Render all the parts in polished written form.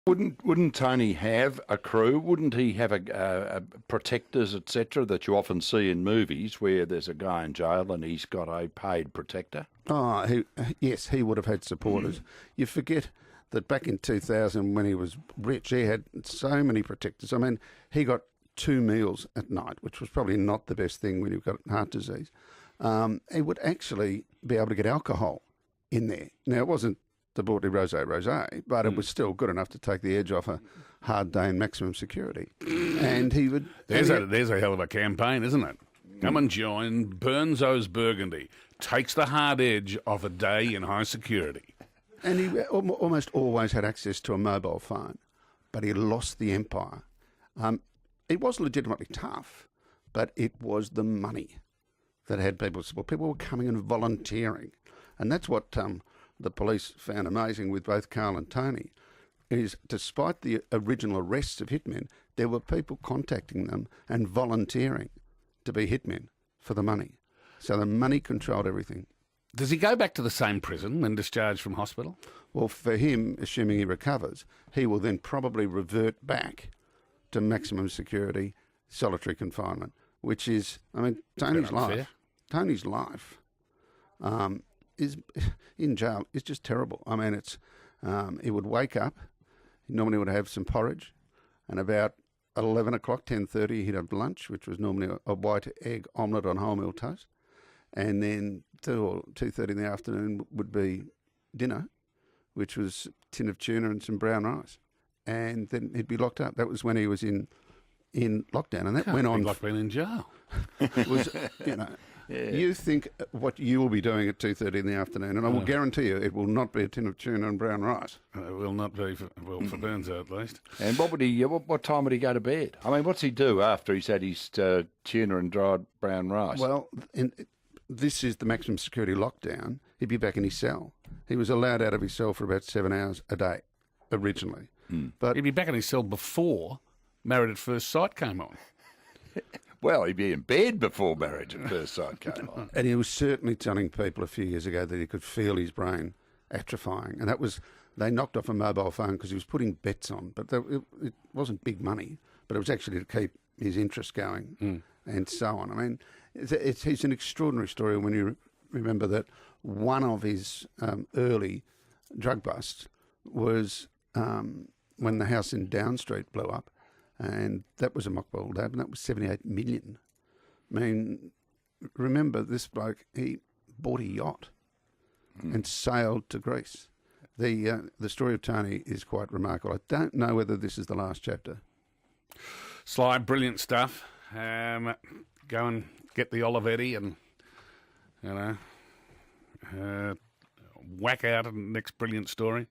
Wouldn't Tony have a crew? Wouldn't he have a protectors, etc., that you often see in movies where there's a guy in jail and he's got a paid protector? Oh, yes, he would have had supporters. You forget that back in 2000 when he was rich, he had so many protectors. I mean, he got 2 meals at night, which was probably not the best thing when you've got heart disease. He would actually be able to get alcohol in there. Now, it wasn't the Bortley Rosé, but it was still good enough to take the edge off a hard day in maximum security. And he would... There's a hell of a campaign, isn't it? Come and join Burnzo's Burgundy. Takes the hard edge off a day in high security. And he almost always had access to a mobile phone, but he lost the empire. It was legitimately tough, but it was the money that had people support. People were coming and volunteering. And that's what the police found amazing with both Carl and Tony, is despite the original arrests of hitmen, there were people contacting them and volunteering to be hitmen for the money. So the money controlled everything. Does he go back to the same prison when discharged from hospital? Well, for him, assuming he recovers, he will then probably revert back to maximum security, solitary confinement, which is, I mean, Tony's life is in jail is just terrible. I mean, it's he would wake up, he normally would have some porridge, and about 11 o'clock, 10:30, he'd have lunch, which was normally a white egg omelette on wholemeal toast, and then 2 or 2:30 in the afternoon would be dinner, which was a tin of tuna and some brown rice, and then he'd be locked up. That was when he was in lockdown, and that went on. Like being in jail. Was, you know. Yeah. You think what you will be doing at 2:30 in the afternoon, and I will guarantee you it will not be a tin of tuna and brown rice. It will not be, for Burnside at least. And what would he? What time would he go to bed? I mean, what's he do after he's had his tuna and dried brown rice? Well, this is the maximum security lockdown. He'd be back in his cell. He was allowed out of his cell for about 7 hours a day originally. But he'd be back in his cell before Married at First Sight came on. Well, he'd be in bed before Marriage at First Sight came on. And he was certainly telling people a few years ago that he could feel his brain atrophying. And that was, they knocked off a mobile phone because he was putting bets on. But it wasn't big money, but it was actually to keep his interest going and so on. I mean, it's an extraordinary story when you remember that one of his early drug busts was when the house in Down Street blew up. And that was a Mokbel lab, and that was 78 million. I mean, remember, this bloke, he bought a yacht and sailed to Greece. The story of Tony is quite remarkable. I don't know whether this is the last chapter. Sly, brilliant stuff. Go and get the Olivetti and, whack out the next brilliant story.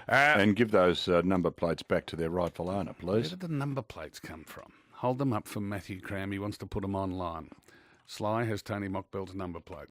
And give those number plates back to their rightful owner, please. Where did the number plates come from? Hold them up for Matthew Cram. He wants to put them online. Sly has Tony Mokbel's number plate.